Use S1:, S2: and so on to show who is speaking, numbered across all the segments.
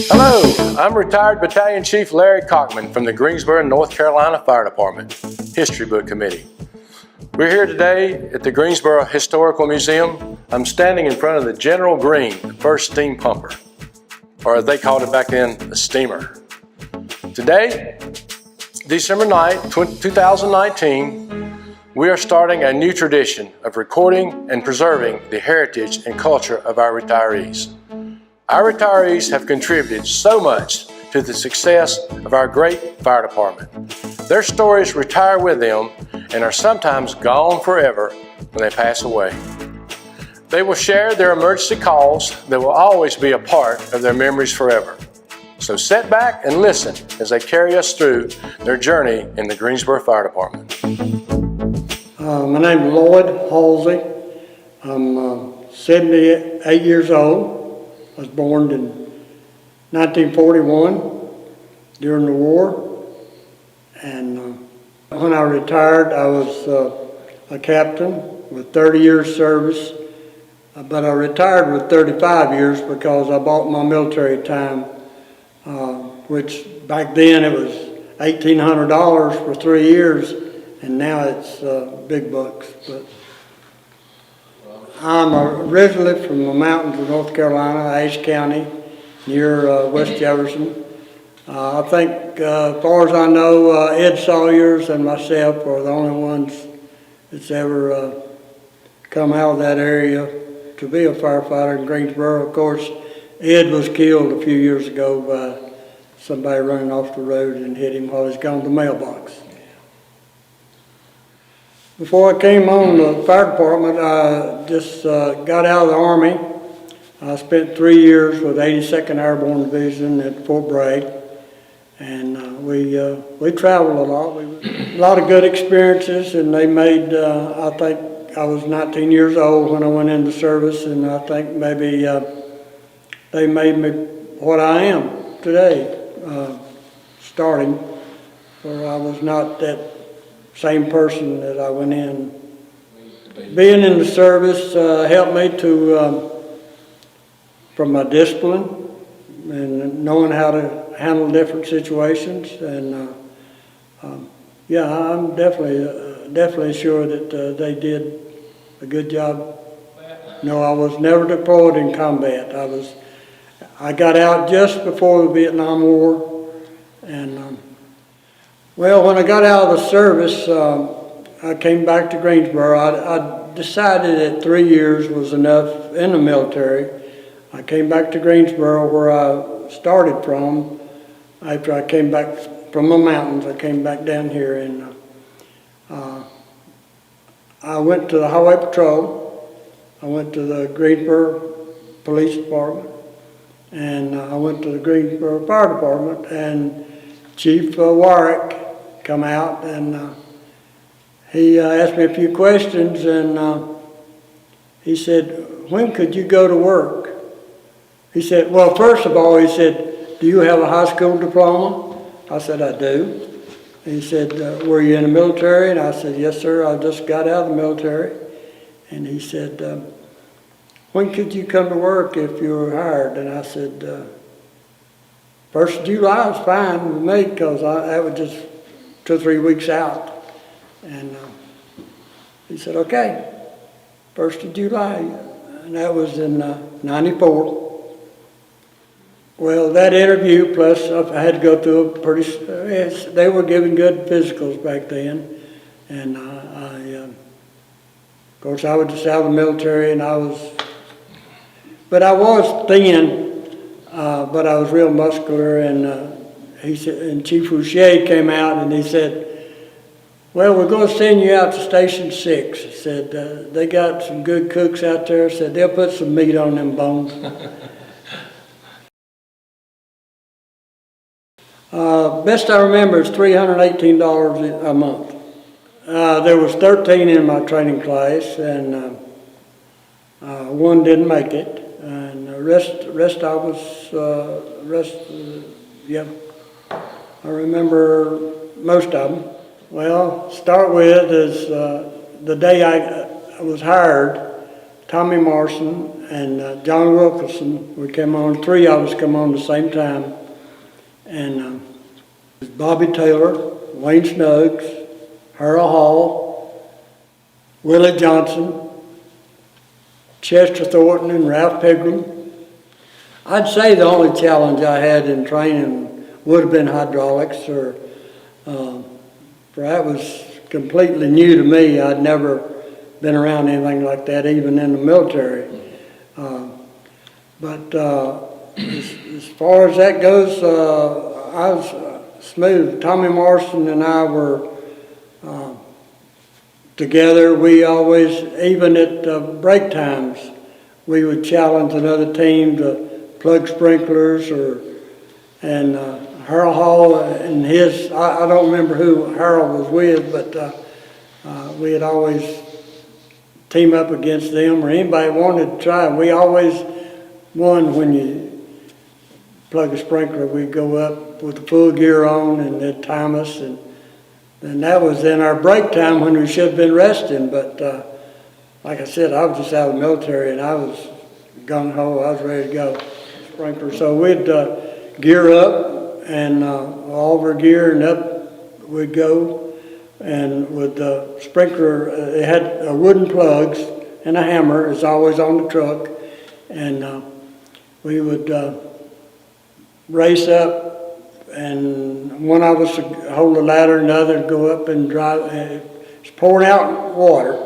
S1: Hello, I'm retired Battalion Chief Larry Cockman from the Greensboro, North Carolina Fire Department History Book Committee. We're here today at the Greensboro Historical Museum. I'm standing in front of the General Green, the first steam pumper, or as they called it back then, a steamer. Today, December 9th, 2019, we are starting a new tradition of recording and preserving the heritage and culture of our retirees. Our retirees have contributed so much to the success of our great fire department. Their stories retire with them and are sometimes gone forever when they pass away. They will share their emergency calls that will always be a part of their memories forever. So sit back and listen as they carry us through their journey in the Greensboro Fire Department.
S2: My name is Lloyd, Halsey. I'm 78 years old. I was born in 1941 during the war, and when I retired I was a captain with 30 years service, but I retired with 35 years because I bought my military time, which back then it was $1,800 for 3 years, and now it's big bucks. But I'm originally from the mountains of North Carolina, Ashe County, near West Jefferson. I think, as far as I know, Ed Sawyers and myself are the only ones that's ever come out of that area to be a firefighter in Greensboro. Of course, Ed was killed a few years ago by somebody running off the road and hit him while he was going to the mailbox. Before I came on the fire department, I just got out of the Army. I spent 3 years with 82nd Airborne Division at Fort Bragg, and we traveled a lot. A lot of good experiences, and they made, I think I was 19 years old when I went into service, and I think maybe they made me what I am today, starting, where I was not that same person that I went in. Being in the service helped me to, from my discipline and knowing how to handle different situations. And yeah, I'm definitely sure that they did a good job. No, I was never deployed in combat. I got out just before the Vietnam War, and well, when I got out of the service, I came back to Greensboro. I decided that 3 years was enough in the military. I came back to Greensboro, where I started from. After I came back from the mountains, I came back down here, and I went to the Highway Patrol. I went to the Greensboro Police Department, and I went to the Greensboro Fire Department, and Chief Warwick come out, and he asked me a few questions, and he said, "When could you go to work?" He said, well, first of all, he said, "Do you have a high school diploma?" I said, "I do." He said, "Were you in the military?" And I said, "Yes, sir, I just got out of the military." And he said, "When could you come to work if you were hired?" And I said, 1st of July was fine with me, because that was just 2 or 3 weeks out. And he said, "Okay, 1st of July, and that was in 94. Well, that interview, plus I had to go through they were giving good physicals back then. And of course, I was just out of the military, and I was thin, but I was real muscular. And he said, and Chief Boucher came out, and he said, "Well, we're going to send you out to Station 6. He said, "They got some good cooks out there." He said, "They'll put some meat on them bones." Best I remember is $318 a month. There was 13 in my training class, and one didn't make it, and the rest I was yeah, I remember most of them. Well, start with is the day was hired, Tommy Morrison and John Wilkerson, we came on, three of us come on at the same time. And Bobby Taylor, Wayne Snuggs, Harold Hall, Willie Johnson, Chester Thornton, and Ralph Pigram. I'd say the only challenge I had in training would have been hydraulics, or that was completely new to me. I'd never been around anything like that, even in the military. But as far as that goes, I was smooth. Tommy Morrison and I were together. We always, even at break times, we would challenge another team to plug sprinklers, and Harold Hall and his, I don't remember who Harold was with, but we'd always team up against them, or anybody wanted to try. We always won when you plug a sprinkler. We'd go up with the full gear on, and they'd time us, and that was in our break time when we should have been resting. But like I said, I was just out of the military, and I was gung-ho. I was ready to go. Sprinkler. So we'd gear up, and all of our gear, and up we'd go. And with the sprinkler, it had wooden plugs and a hammer. It's always on the truck. And we would race up, and one of us would hold the ladder, and the other would go up and drive. It's pouring out water,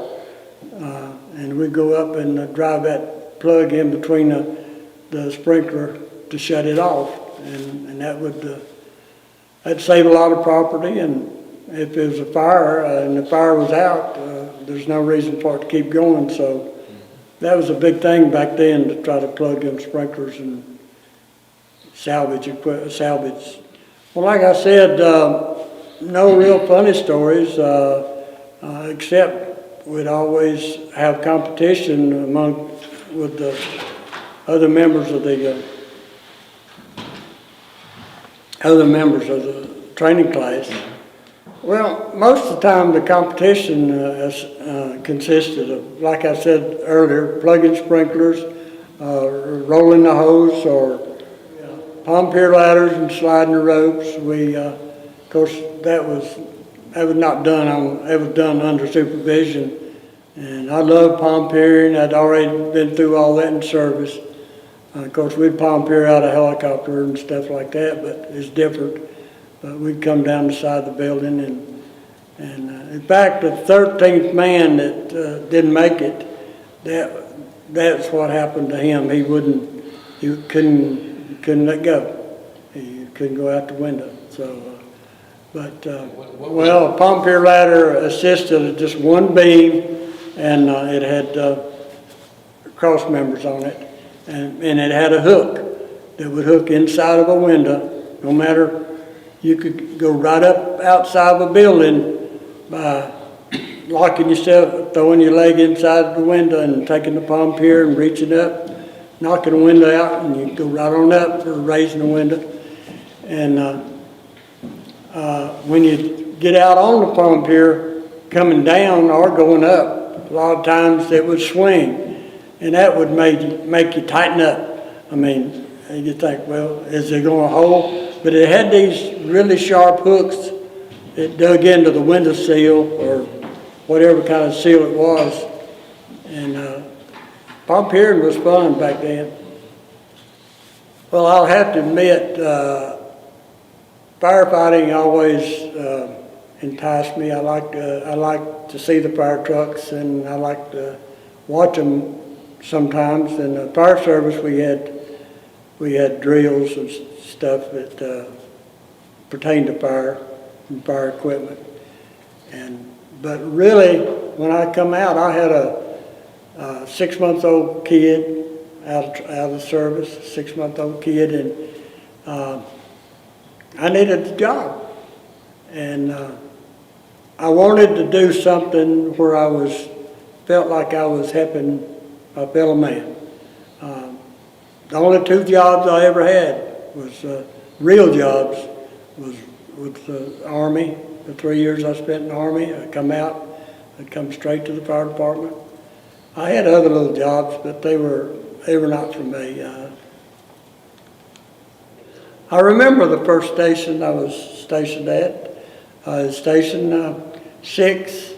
S2: and we'd go up and drive that plug in between the sprinkler to shut it off. And that would that'd save a lot of property. And if there was a fire and the fire was out, there's no reason for it to keep going. So that was a big thing back then, to try to plug in sprinklers and salvage. Well, like I said, no real funny stories, except we'd always have competition with the other members of the training class. Well, most of the time the competition consisted of, like I said earlier, plugging sprinklers, rolling the hose, or palm pier ladders and sliding the ropes. Of course, that was not done. It was done under supervision, and I loved palm piering. I'd already been through all that in service. Of course, we'd palm pier out a helicopter and stuff like that, but it's different. But we'd come down the side of the building, and in fact, the 13th man that didn't make it, that's what happened to him. He couldn't let go. He couldn't go out the window. So, well, a palm pier ladder assisted at just one beam, and it had cross members on it, and it had a hook that would hook inside of a window. No matter, you could go right up outside of a building by locking yourself, throwing your leg inside the window and taking the palm pier and reaching up, knocking the window out, and you go right on up or raising the window. And when you get out on the palm pier, coming down or going up, a lot of times it would swing, and that would make you tighten up. I mean, you think, well, is it going to hold? But it had these really sharp hooks that dug into the window seal, or whatever kind of seal it was. And palm piering was fun back then. Well, I'll have to admit, firefighting always enticed me. I like to see the fire trucks, and I like to watch them sometimes. In the fire service, we had drills and stuff that pertained to fire and fire equipment. But really, when I come out, I had a 6-month-old kid out of the service, a 6-month-old kid, and I needed a job. And I wanted to do something where felt like I was helping a fellow man. The only 2 jobs I ever had was real jobs, was with the Army. The 3 years I spent in the Army, I'd come out, I'd come straight to the fire department, I had other little jobs, but they were not for me. I remember the first station I was stationed at, Station 6,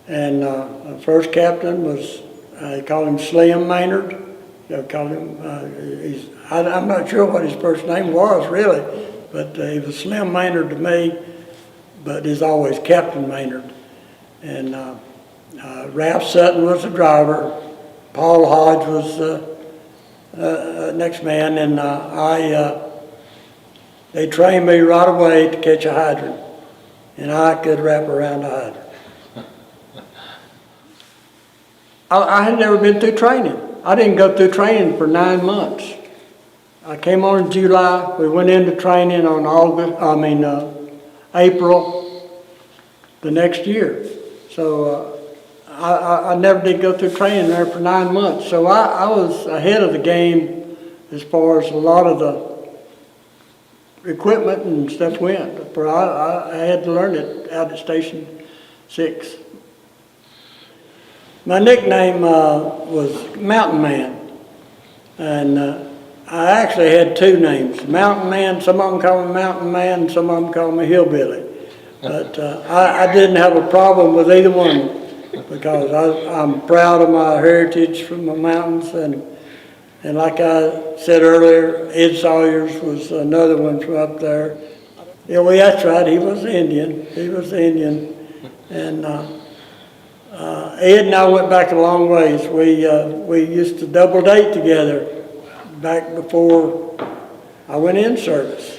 S2: and the first captain was, they called him Slim Maynard. They called him, I'm not sure what his first name was really, but he was Slim Maynard to me, but he's always Captain Maynard. And Ralph Sutton was the driver, Paul Hodge was the next man, and they trained me right away to catch a hydrant, and I could wrap around a hydrant. I had never been through training. I didn't go through training for 9 months. I came on in July. We went into training on April the next year. So I never did go through training there for 9 months. So I was ahead of the game as far as a lot of the equipment and stuff went. But I had to learn it out at Station 6. My nickname was Mountain Man, and I actually had 2 names, Mountain Man. Some of them called me Mountain Man, and some of them called me Hillbilly. But I didn't have a problem with either one, because I'm proud of my heritage from the mountains, and like I said earlier, Ed Sawyers was another one from up there. Yeah, well, that's right, he was Indian. He was Indian, and Ed and I went back a long ways. We used to double date together back before I went in service.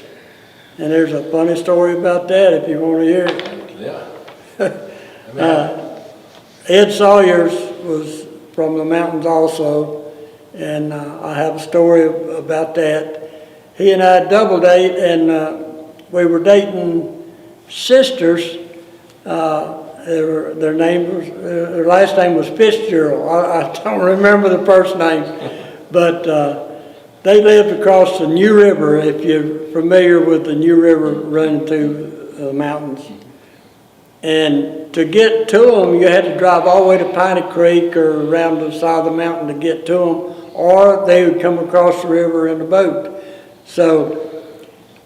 S2: And there's a funny story about that if you want to hear it.
S1: Yeah.
S2: Ed Sawyers was from the mountains also, and I have a story about that. He and I double date, and we were dating sisters. Their last name was Fitzgerald. I don't remember the first name, but they lived across the New River, if you're familiar with the New River running through the mountains. And to get to them, you had to drive all the way to Piney Creek or around the side of the mountain to get to them, or they would come across the river in a boat. So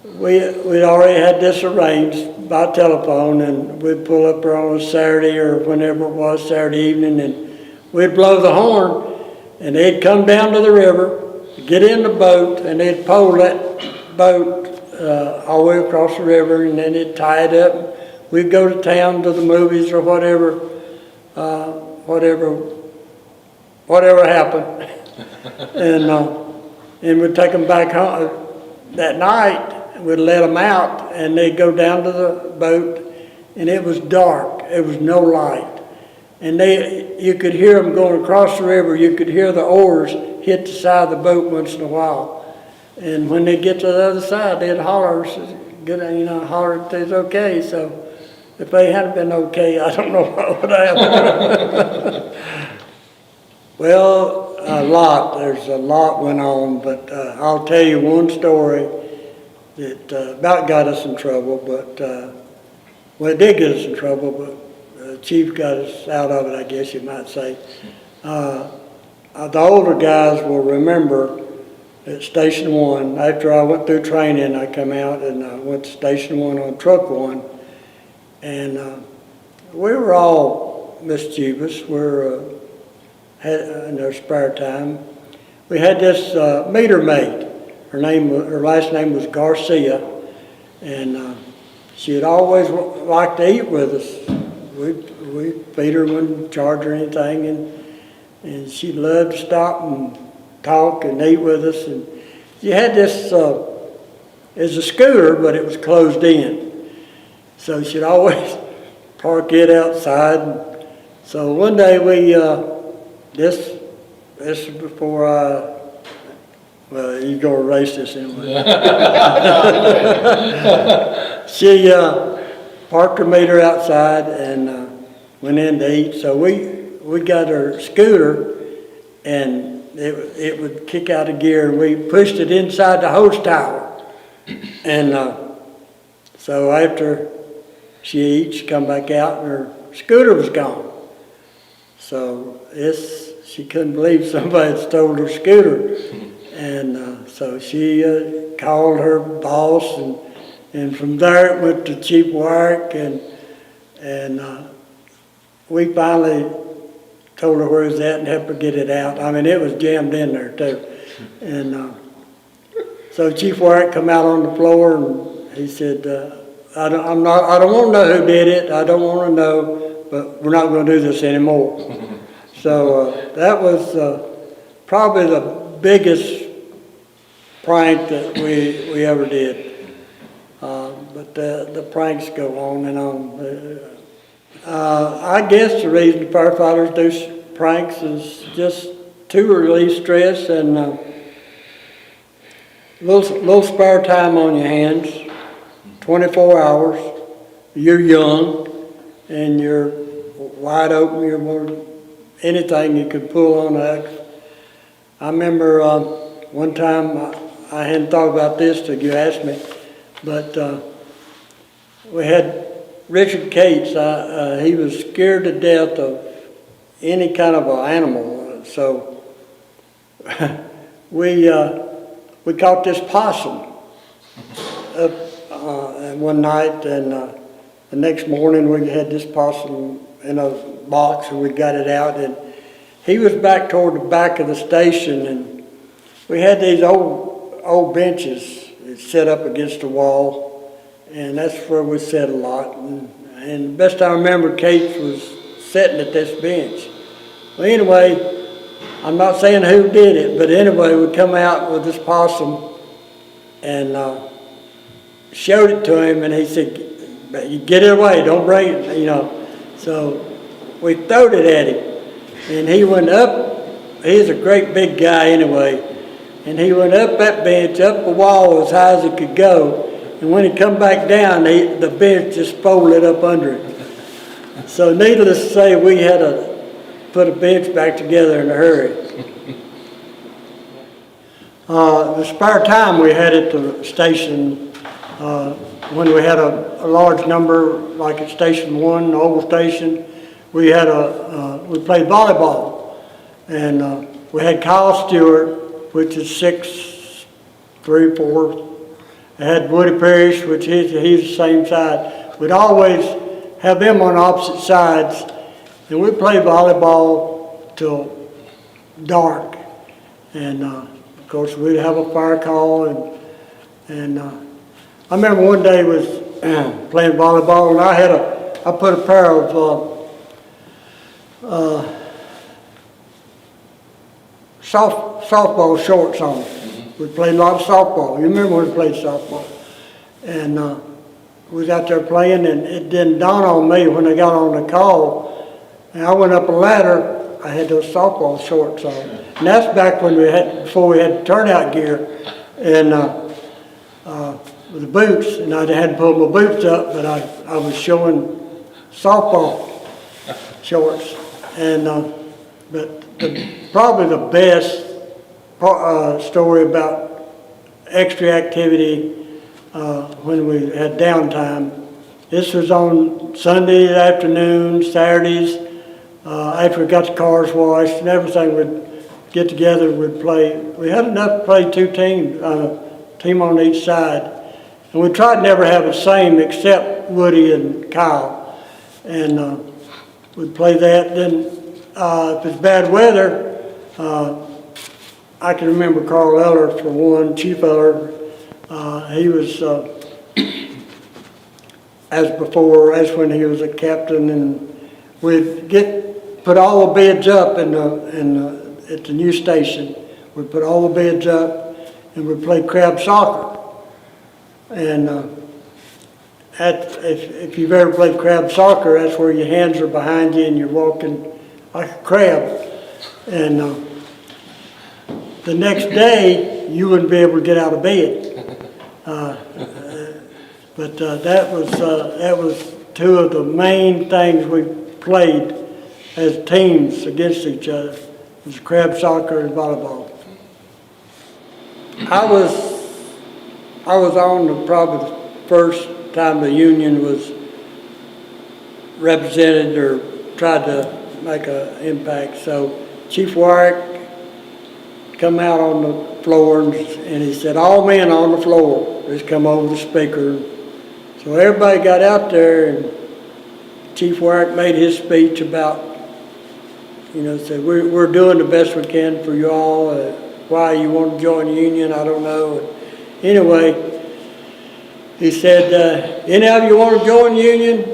S2: we'd already had this arranged by telephone, and we'd pull up there on a Saturday or whenever it was, Saturday evening, and we'd blow the horn, and they'd come down to the river, get in the boat, and they'd pole that boat all the way across the river, and then they'd tie it up. We'd go to town to the movies or whatever happened, and we'd take them back home that night. We'd let them out, and they'd go down to the boat, and it was dark. There was no light, and you could hear them going across the river. You could hear the oars hit the side of the boat once in a while, and when they get to the other side, they'd holler, holler if it's okay. So if they hadn't been okay, I don't know what would happen. Well, there's a lot went on, but I'll tell you one story that about got us in trouble, but, well, it did get us in trouble, but the chief got us out of it, I guess you might say. The older guys will remember at Station 1, after I went through training, I come out and I went to Station 1 on Truck 1, and we were all mischievous. Had in our spare time. We had this meter maid. Her last name was Garcia, and she'd always like to eat with us. We'd feed her, wouldn't charge her anything, and she loved to stop and talk and eat with us. And she had this, it's a scooter, but it was closed in. So she'd always park it outside. So one day this is before well, you're going to erase this anyway. She parked her meter outside and went in to eat. So we got her scooter, and it would kick out a gear, and we pushed it inside the hose tower. And so after she eats, she come back out, and her scooter was gone. so she couldn't believe somebody had stole her scooter. And so she called her boss, and from there it went to Chief Warwick, and we finally told her where it was at and helped her get it out. I mean, it was jammed in there too. And so Chief Warwick come out on the floor, and he said, I don't want to know who did it. I don't want to know, but we're not going to do this anymore. So that was probably the biggest prank that we ever did. But the pranks go on and on. I guess the reason firefighters do pranks is just to relieve stress and little spare time on your hands. 24 hours. You're young and you're wide open. You're more anything you could pull on X. I remember one time, I hadn't thought about this till you asked me, but we had Richard Cates. He was scared to death of any kind of an animal, so we caught this possum up one night, and the next morning we had this possum in a box, and we got it out, and he was back toward the back of the station, and we had these old benches set up against the wall, and that's where we sat a lot. And the best I remember, Kate was sitting at this bench. Well, anyway, I'm not saying who did it, but anyway, we come out with this possum and showed it to him, and he said, "You get it away, don't bring it," you know. So we throwed it at him, and he went up. He's a great big guy anyway, and he went up that bench, up the wall as high as he could go. And when he come back down, the bench just folded up under him. So needless to say, we had to put a bench back together in a hurry. The spare time we had at the station, when we had a large number, like at Station 1, the old station, we played volleyball. And we had Kyle Stewart, which is 6'3", 4". I had Woody Parrish, which he's the same side. We'd always have them on opposite sides, and we'd play volleyball till dark. And of course, we'd have a fire call, and I remember one day was playing volleyball, and I put a pair of softball shorts on. We played a lot of softball. You remember when we played softball? And we was out there playing, and it didn't dawn on me when I got on the call. And I went up a ladder. I had those softball shorts on. And that's back when before we had turnout gear, and with the boots. And I had to pull my boots up, but I was showing softball shorts. And but probably the best story about extra activity when we had downtime. This was on Sunday afternoon, Saturdays, after we got the cars washed and everything. We'd get together, we'd play. We had enough to play two teams, team on each side. And we tried to never have the same except Woody and Kyle. And we'd play that. Then if it's bad weather, I can remember Carl Eller for one, Chief Eller. He was, as when he was a captain, and we'd put all the beds up at the new station. We'd put all the beds up, and we'd play crab soccer. And if you've ever played crab soccer, that's where your hands are behind you and you're walking like a crab. And the next day, you wouldn't be able to get out of bed. But that was two of the main things we played as teams against each other. It was crab soccer and volleyball. I was on probably the first time the union was represented or tried to make an impact. So Chief Warwick come out on the floor and he said, all men on the floor. Just come over the speaker. So everybody got out there and Chief Warwick made his speech about, said, we're doing the best we can for you all. Why you want to join the union, I don't know. Anyway, he said, any of you want to join the union,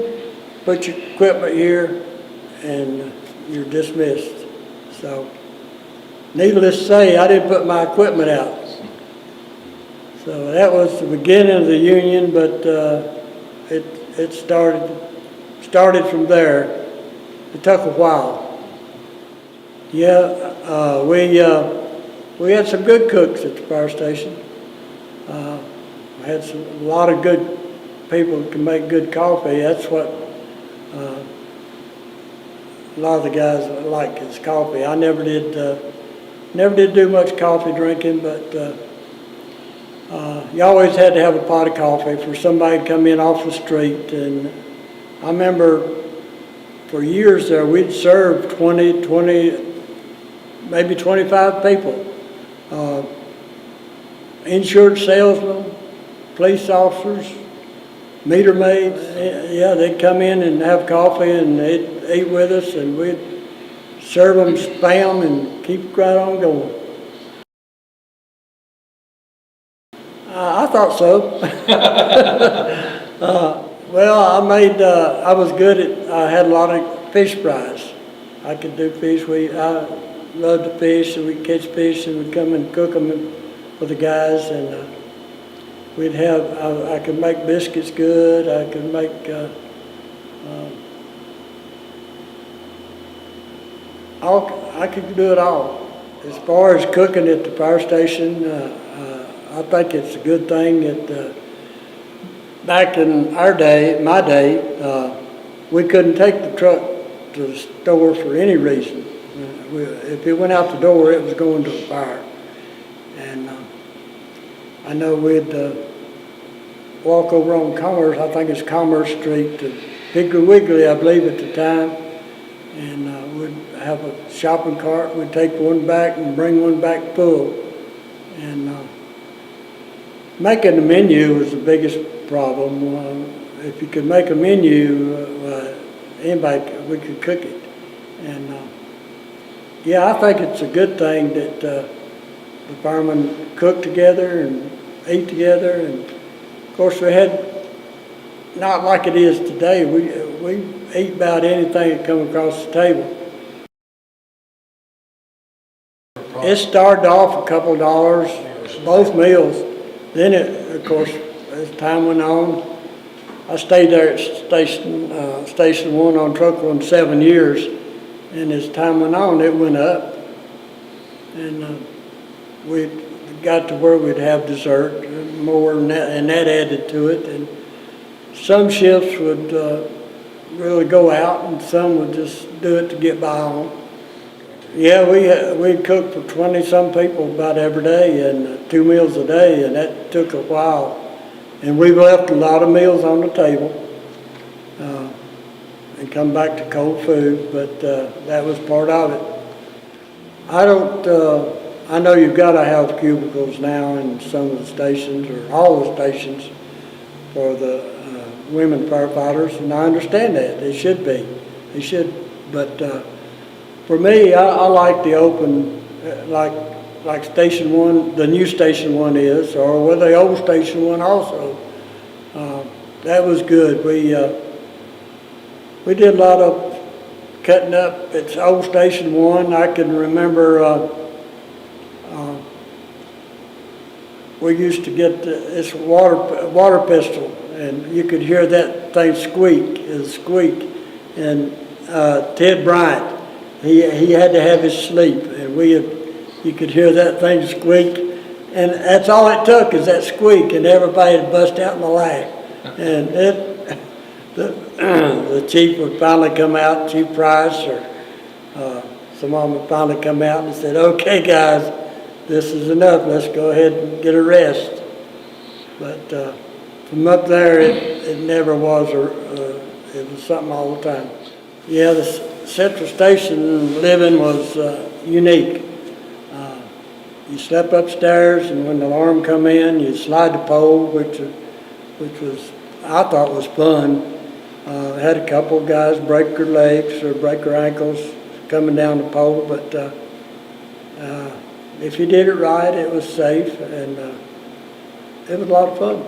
S2: put your equipment here and you're dismissed. So, needless to say, I didn't put my equipment out. So that was the beginning of the union, but it started from there. It took a while. Yeah, we had some good cooks at the fire station. We had a lot of good people who can make good coffee. That's what a lot of the guys like is coffee. I never did do much coffee drinking, but you always had to have a pot of coffee for somebody to come in off the street. And I remember for years there, we'd serve 20, maybe 25 people. Insurance salesmen, police officers, meter maids. Yeah, they'd come in and have coffee and they'd eat with us and we'd serve them spam and keep right on going. I thought so. Well, I was good at, I had a lot of fish fries. I could do fish. I loved to fish, and we'd catch fish and we'd come and cook them for the guys. And I could make biscuits good. I could make, I could do it all. As far as cooking at the fire station, I think it's a good thing that back in our day, my day, we couldn't take the truck to the store for any reason. If it went out the door, it was going to a fire. And I know we'd walk over on Commerce, I think it's Commerce Street, to Piggly Wiggly, I believe at the time, and we'd have a shopping cart. We'd take one back and bring one back full. And making the menu was the biggest problem. If you could make a menu, we could cook it. And yeah, I think it's a good thing that the firemen cook together and eat together. And of course, we had, not like it is today, we eat about anything that come across the table. It started off a couple of dollars, both meals. Then of course, as time went on, I stayed there at Station 1 on Truck 1 7 years, and as time went on, it went up. And we got to where we'd have dessert, more than that, and that added to it. And some shifts would really go out, and some would just do it to get by on. Yeah, we'd cook for 20-some people about every day, and 2 meals a day, and that took a while. And we left a lot of meals on the table and come back to cold food, but that was part of it. I know you've got to have cubicles now in some of the stations, or all the stations, for the women firefighters, and I understand that. They should be. They should, but for me, I like the open, like Station 1, the new Station 1 is, or where the old Station 1 also. That was good. We did a lot of cutting up at old Station 1. I can remember we used to get this water pistol, and you could hear that thing squeak. And Ted Bryant, he had to have his sleep, and you could hear that thing squeak, and that's all it took is that squeak, and everybody would bust out in a laugh. And the chief would finally come out, Chief Price, or some of them would finally come out and said, "Okay, guys, this is enough. Let's go ahead and get a rest." But from up there, it never was. It was something all the time. Yeah, the Central Station living was unique. You slept upstairs, and when the alarm come in, you'd slide the pole, which was, I thought was fun. Had a couple of guys break their legs or break their ankles coming down the pole, but if you did it right, it was safe, and it was a lot of fun.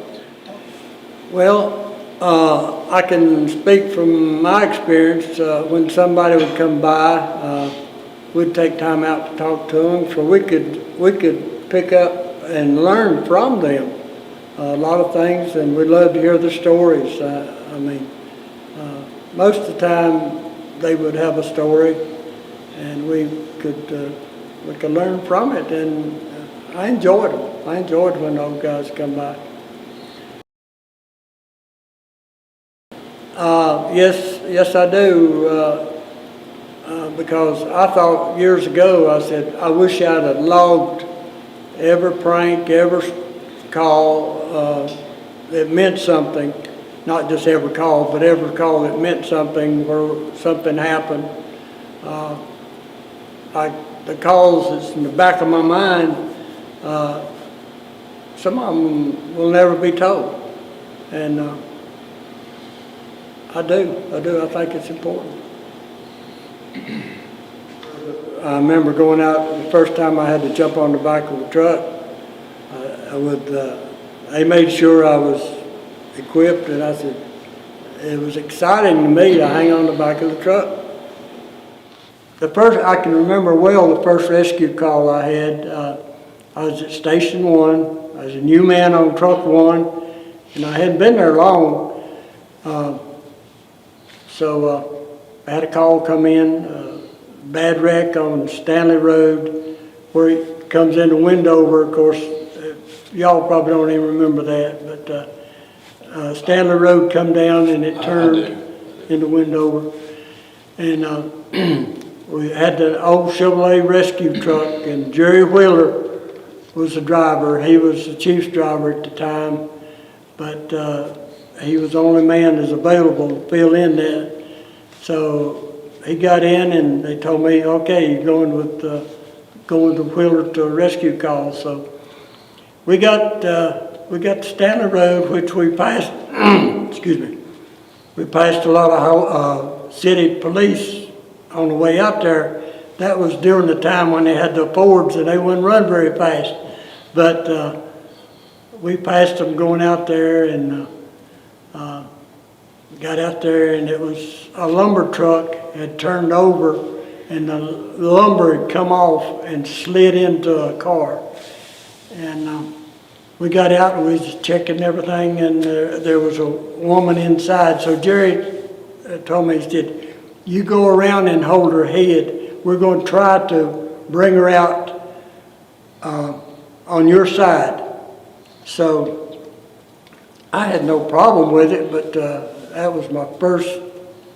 S2: Well, I can speak from my experience. When somebody would come by, we'd take time out to talk to them, so we could pick up and learn from them a lot of things, and we love to hear their stories. Most of the time they would have a story, and we could learn from it, and I enjoyed them. I enjoyed when those guys come by. Yes, I do. Because I thought years ago, I said, I wish I'd have logged every prank, every call that meant something. Not just every call, but every call that meant something, where something happened. The calls that's in the back of my mind, some of them will never be told. And I do. I think it's important. I remember going out the first time I had to jump on the back of a truck. They made sure I was equipped, and I said, it was exciting to me to hang on the back of the truck. I can remember well the first rescue call I had. I was at Station 1. I was a new man on Truck 1, and I hadn't been there long. So I had a call come in, bad wreck on Stanley Road, where it comes into Windover. Of course, y'all probably don't even remember that, but Stanley Road come down and it turned into Windover. And we had the old Chevrolet rescue truck, and Jerry Wheeler was the driver. He was the chief's driver at the time, but he was the only man that's available to fill in that. So he got in, and they told me, okay, you're going with Wheeler to a rescue call. So we got to Stanley Road, which we passed. Excuse me. We passed a lot of city police on the way out there. That was during the time when they had the Fords, and they wouldn't run very fast. But we passed them going out there, and got out there, and it was a lumber truck had turned over, and the lumber had come off and slid into a car. And we got out, and we was checking everything, and there was a woman inside. So Jerry told me, he said, you go around and hold her head. We're going to try to bring her out on your side. So I had no problem with it, but that was my first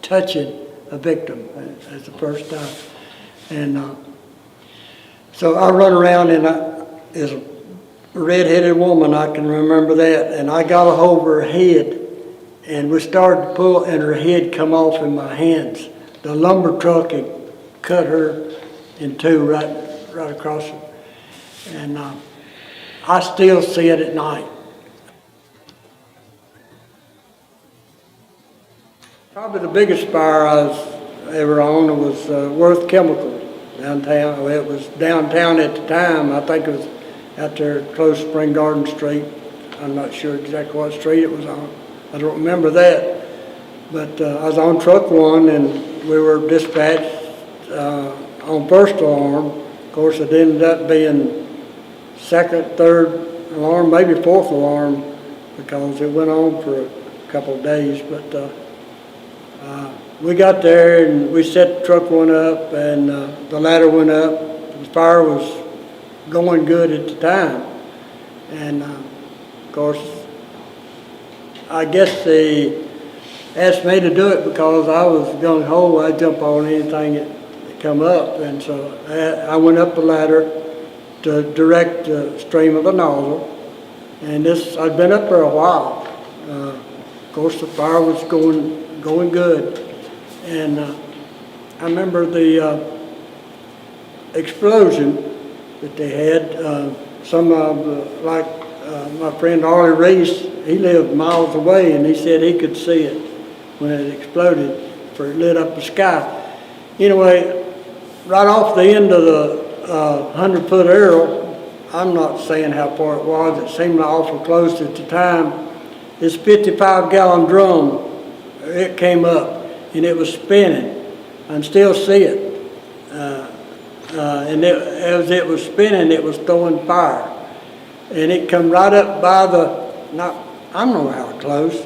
S2: touching a victim. That's the first time. And so I run around, and as a red-headed woman, I can remember that, and I got a hold of her head, and we started to pull, and her head come off in my hands. The lumber truck had cut her in two right across her. And I still see it at night. Probably the biggest fire I was ever on was Worth Chemical downtown. Well, it was downtown at the time. I think it was out there close to Spring Garden Street. I'm not sure exactly what street it was on. I don't remember that. But I was on Truck 1, and we were dispatched on first alarm. Of course, it ended up being second, third alarm, maybe fourth alarm, because it went on for a couple of days. But we got there, and we set Truck 1 up, and the ladder went up. The fire was going good at the time. And of course, I guess they asked me to do it because I was gung-ho. I'd jump on anything that come up. And so I went up the ladder to direct the stream of the nozzle. And I'd been up there a while. Of course, the fire was going good. And I remember the explosion that they had. My friend Arlie Reese, he lived miles away, and he said he could see it when it exploded, for it lit up the sky. Anyway, right off the end of the 100-foot arrow, I'm not saying how far it was, it seemed awful close at the time, this 55-gallon drum, it came up, and it was spinning. I can still see it. As it was spinning, it was throwing fire. And it come right up by I don't know how close,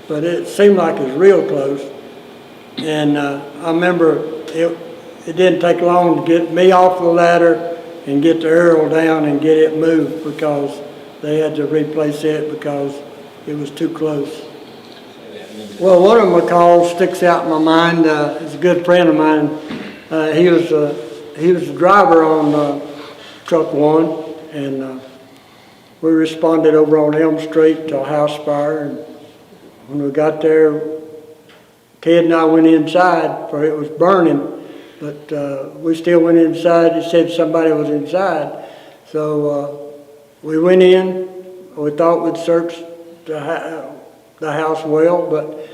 S2: but it seemed like it was real close. And I remember it didn't take long to get me off the ladder and get the arrow down and get it moved, because they had to replace it because it was too close. Well, one of my calls sticks out in my mind. It's a good friend of mine. He was the driver on Truck 1, and we responded over on Elm Street to a house fire. And when we got there, Ted and I went inside, for it was burning, but we still went inside. It said somebody was inside. So we went in. We thought we'd search the house well, but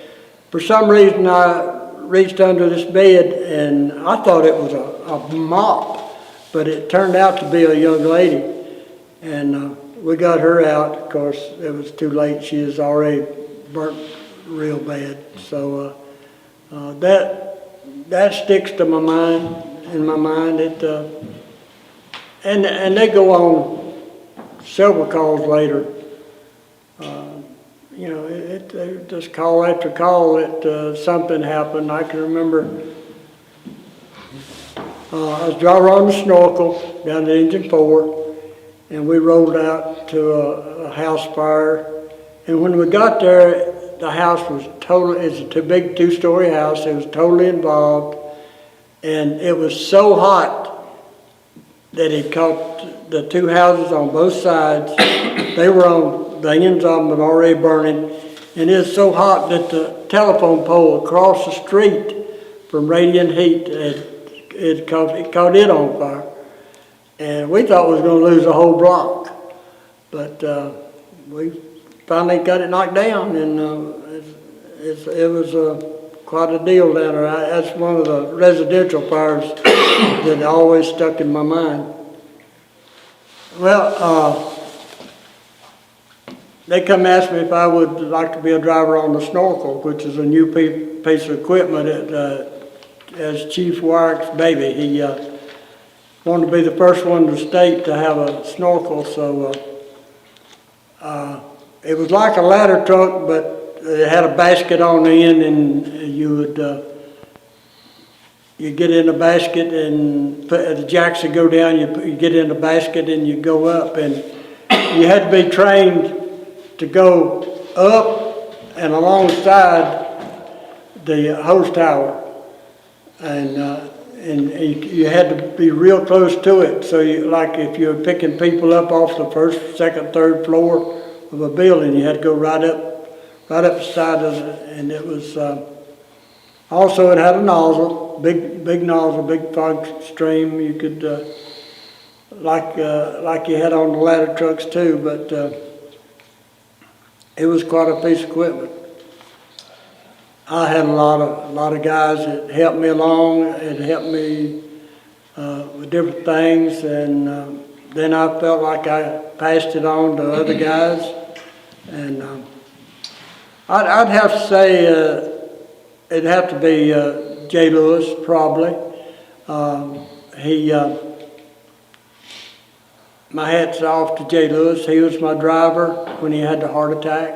S2: for some reason I reached under this bed, and I thought it was a mop, but it turned out to be a young lady. And we got her out. Of course, it was too late. She was already burnt real bad. So that sticks to my mind. In my mind, and they go on several calls later. They just call after call that something happened. I can remember I was driving on the snorkel down to Engine 4, and we rolled out to a house fire. And when we got there, the house was it's a big 2-story house. It was totally involved, and it was so hot that it caught the 2 houses on both sides. They were on, the ends of them were already burning, and it was so hot that the telephone pole across the street from radiant heat, it caught it on fire. And we thought we was going to lose a whole block, but we finally got it knocked down, and it was quite a deal down there. That's one of the residential fires that always stuck in my mind. Well, they come ask me if I would like to be a driver on the snorkel, which is a new piece of equipment as Chief Warwick's baby. He wanted to be the first one in the state to have a snorkel, so it was like a ladder truck, but it had a basket on the end, and you get in the basket, and the jacks would go down, you get in the basket and you go up, and you had to be trained to go up and alongside the hose tower, and you had to be real close to it. So like if you were picking people up off the first, second, third floor of a building, you had to go right up the side of it. And it was also, it had a nozzle, big nozzle, big fog stream. You could like you had on the ladder trucks too, but it was quite a piece of equipment. I had a lot of guys that helped me along and helped me with different things, and then I felt like I passed it on to other guys. And I'd have to say it'd have to be Jay Lewis, probably. My hat's off to Jay Lewis. He was my driver when he had the heart attack.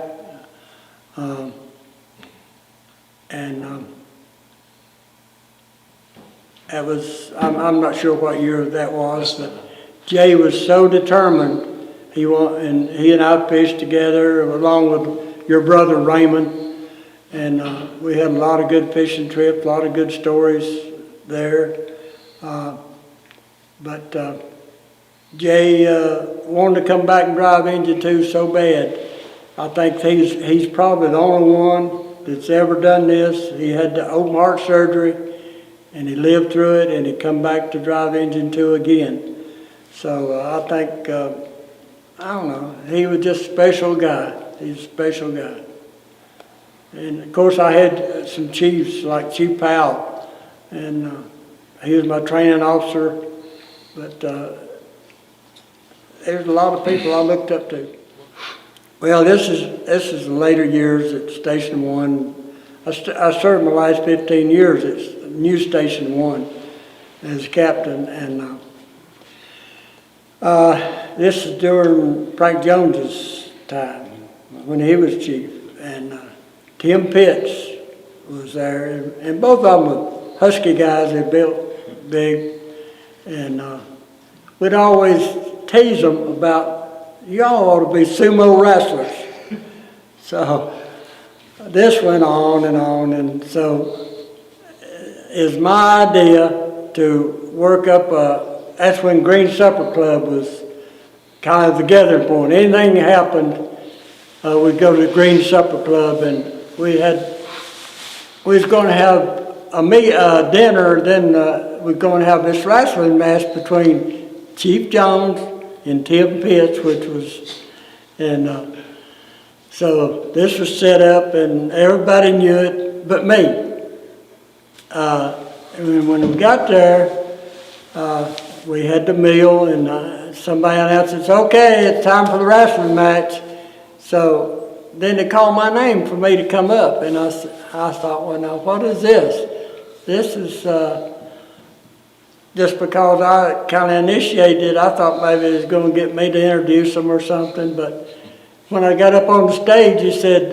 S2: That was, I'm not sure what year that was, but Jay was so determined. He and I fished together along with your brother Raymond, and we had a lot of good fishing trips, a lot of good stories there. But Jay wanted to come back and drive Engine 2 so bad. I think he's probably the only one that's ever done this. He had the open heart surgery, and he lived through it, and he come back to drive Engine 2 again. So I think, I don't know, he was just a special guy. He's a special guy. And of course I had some chiefs like Chief Powell, and he was my training officer, but there's a lot of people I looked up to. Well, this is the later years at Station 1. I served my last 15 years at New Station 1 as captain, and this is during Frank Jones's time when he was chief, and Tim Pitts was there, and both of them were Husky guys. They built big, and we'd always tease them about, y'all ought to be sumo wrestlers. So this went on, and so it's my idea to work up that's when Green Supper Club was kind of the gathering point. Anything that happened, we'd go to the Green Supper Club, and we was going to have a dinner, then we're going to have this wrestling match between Chief Jones and Tim Pitts, which was, and so this was set up, and everybody knew it but me. And when we got there, we had the meal, and somebody announced, it's okay, it's time for the wrestling match. So then they called my name for me to come up, and I thought, well, now what is this? This is just because I kind of initiated it, I thought maybe it was going to get me to introduce them or something. But when I got up on the stage, he said,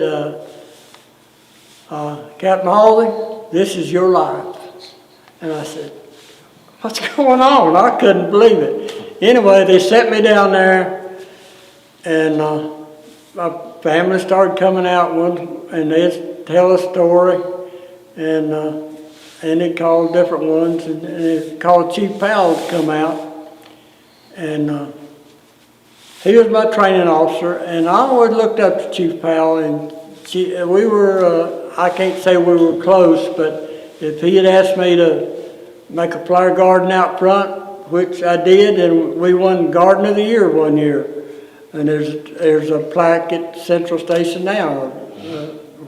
S2: Captain Halsey, this is your life. And I said, what's going on? I couldn't believe it. Anyway, they set me down there, and my family started coming out, and they'd tell a story, and they called different ones, and they called Chief Powell to come out, and he was my training officer, and I always looked up to Chief Powell, and we were, I can't say we were close, but if he had asked me to make a flower garden out front, which I did, and we won Garden of the Year one year. And there's a plaque at Central Station now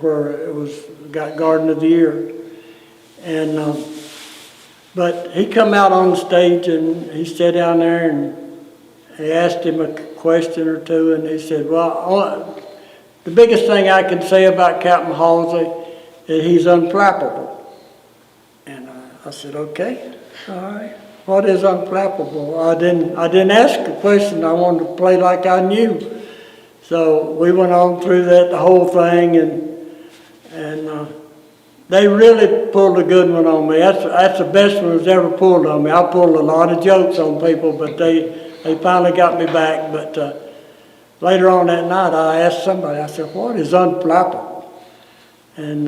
S2: where it was got Garden of the Year. And but he come out on the stage, and he sat down there, and he asked him a question or two, and he said, well, the biggest thing I can say about Captain Halsey is he's unflappable. And I said, okay, all right. What is unflappable? I didn't ask a question. I wanted to play like I knew. So we went on through the whole thing, and they really pulled a good one on me. That's the best one that's ever pulled on me. I pulled a lot of jokes on people, but they finally got me back. But later on that night, I asked somebody. I said, "What is unflappable?" And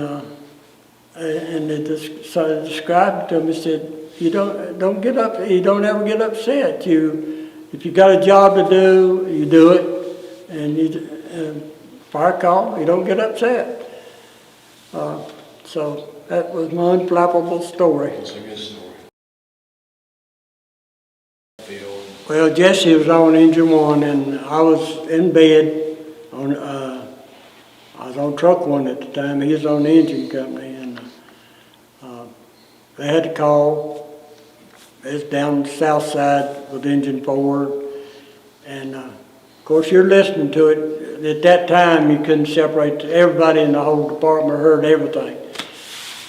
S2: they described it to me. Said, you don't get up. You don't ever get upset. If you got a job to do, you do it, and fire call, you don't get upset. So that was my unflappable story.
S1: It's a good story.
S2: Well, Jesse was on Engine 1, and I was in bed. I was on Truck 1 at the time. He was on the engine company, and they had to call. It's down the south side with Engine 4, and of course you're listening to it. At that time you couldn't separate. Everybody in the whole department heard everything.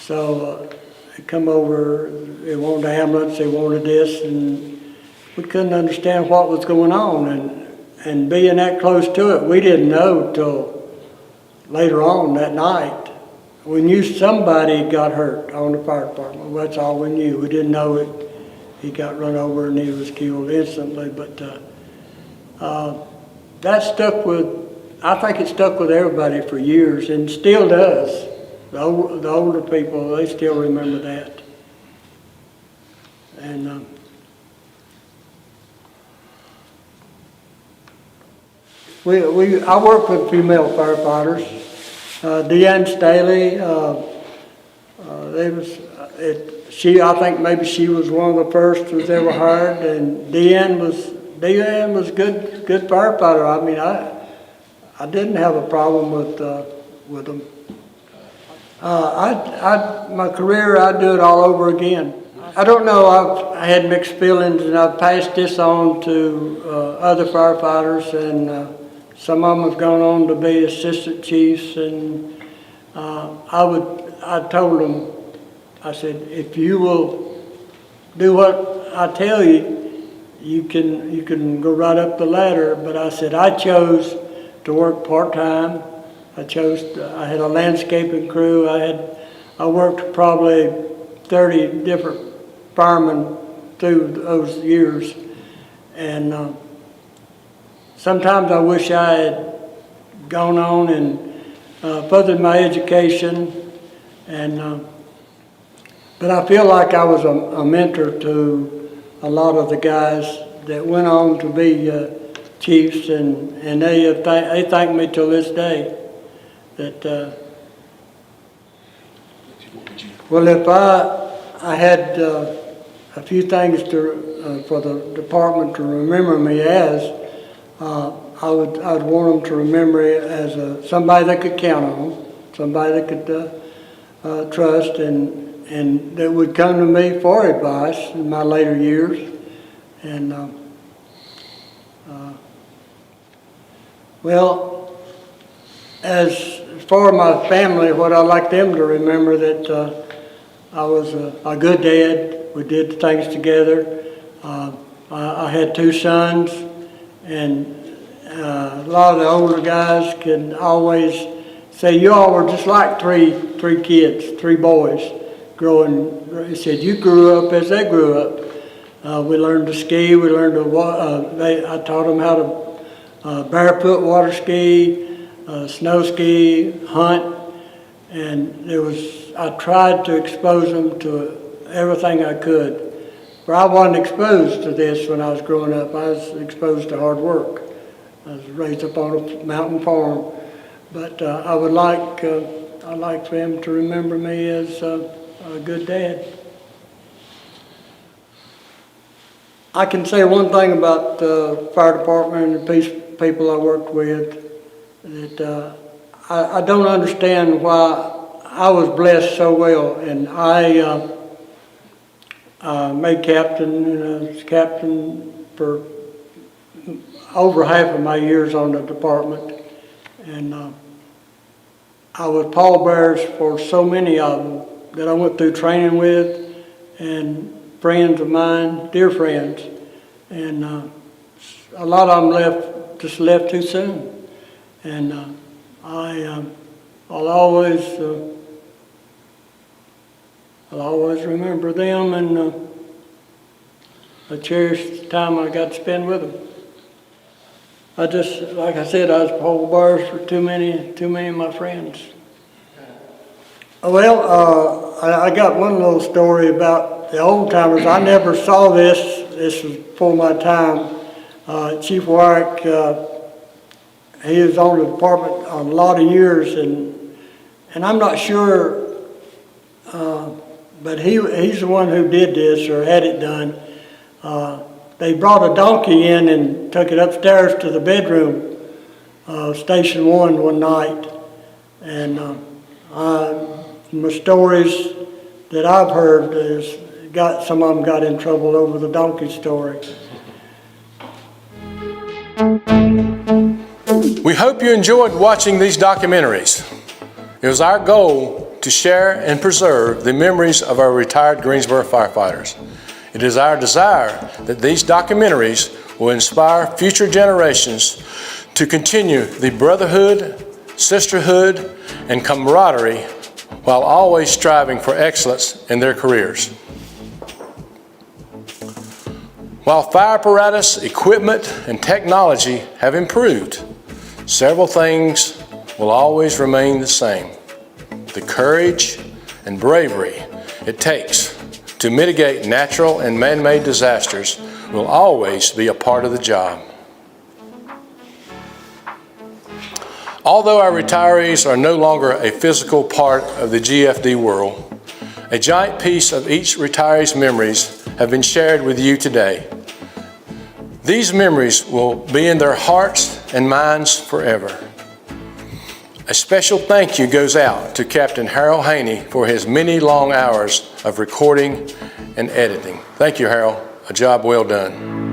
S2: So they come over, they wanted an ambulance, they wanted this, and we couldn't understand what was going on. And being that close to it, we didn't know till later on that night. We knew somebody got hurt on the fire department. Well, that's all we knew. We didn't know it. He got run over and he was killed instantly, but that stuck with, I think it stuck with everybody for years, and still does. The older people, they still remember that. And I work with female firefighters. Deanne Staley, they was at I think maybe she was one of the first who was ever hired, and Deanne was good firefighter. I mean, I didn't have a problem with them. My career, I'd do it all over again. I don't know, I had mixed feelings, and I've passed this on to other firefighters, and some of them have gone on to be assistant chiefs, and I told them, I said, if you will do what I tell you, you can go right up the ladder. But I said, I chose to work part-time. I had a landscaping crew. I worked probably 30 different firemen through those years. And sometimes I wish I had gone on and furthered my education. But I feel like I was a mentor to a lot of the guys that went on to be chiefs, and they thank me till this day. That well, if I had a few things for the department to remember me as, I'd want them to remember me as somebody they could count on, somebody they could trust, and that would come to me for advice in my later years. And well, as far as my family, what I like them to remember, that I was a good dad. We did things together. I had 2 sons, and a lot of the older guys can always say, you all were just like three kids, 3 boys growing. He said, you grew up as they grew up. We learned to ski. We learned to I taught them how to barefoot water ski, snow ski, hunt, and I tried to expose them to everything I could. But I wasn't exposed to this when I was growing up. I was exposed to hard work. I was raised up on a mountain farm. But I'd like for them to remember me as a good dad. I can say one thing about the fire department and the people I worked with, that I don't understand why I was blessed so well, and I made captain, and I was captain for over half of my years on the department, and I was pallbearers for so many of them that I went through training with, and friends of mine, dear friends, and a lot of them left too soon, and I'll always remember them, and I cherish the time I got to spend with them. Like I said, I was pallbearers for too many of my friends. Well, I got one little story about the old timers. I never saw this. This was before my time. Chief Warwick, he was on the department a lot of years, and I'm not sure, but he's the one who did this or had it done. They brought a donkey in and took it upstairs to the bedroom, Station 1 one night, and the stories that I've heard is some of them got in trouble over the donkey story.
S1: We hope you enjoyed watching these documentaries. It was our goal to share and preserve the memories of our retired Greensboro firefighters. It is our desire that these documentaries will inspire future generations to continue the brotherhood, sisterhood, and camaraderie while always striving for excellence in their careers. While fire apparatus, equipment, and technology have improved, several things will always remain the same. The courage and bravery it takes to mitigate natural and man-made disasters will always be a part of the job. Although our retirees are no longer a physical part of the GFD world, A giant piece of each retiree's memories have been shared with you today. These memories will be in their hearts and minds forever. A special thank you goes out to Captain Harold Haney for his many long hours of recording and editing. Thank you, Harold. A job well done.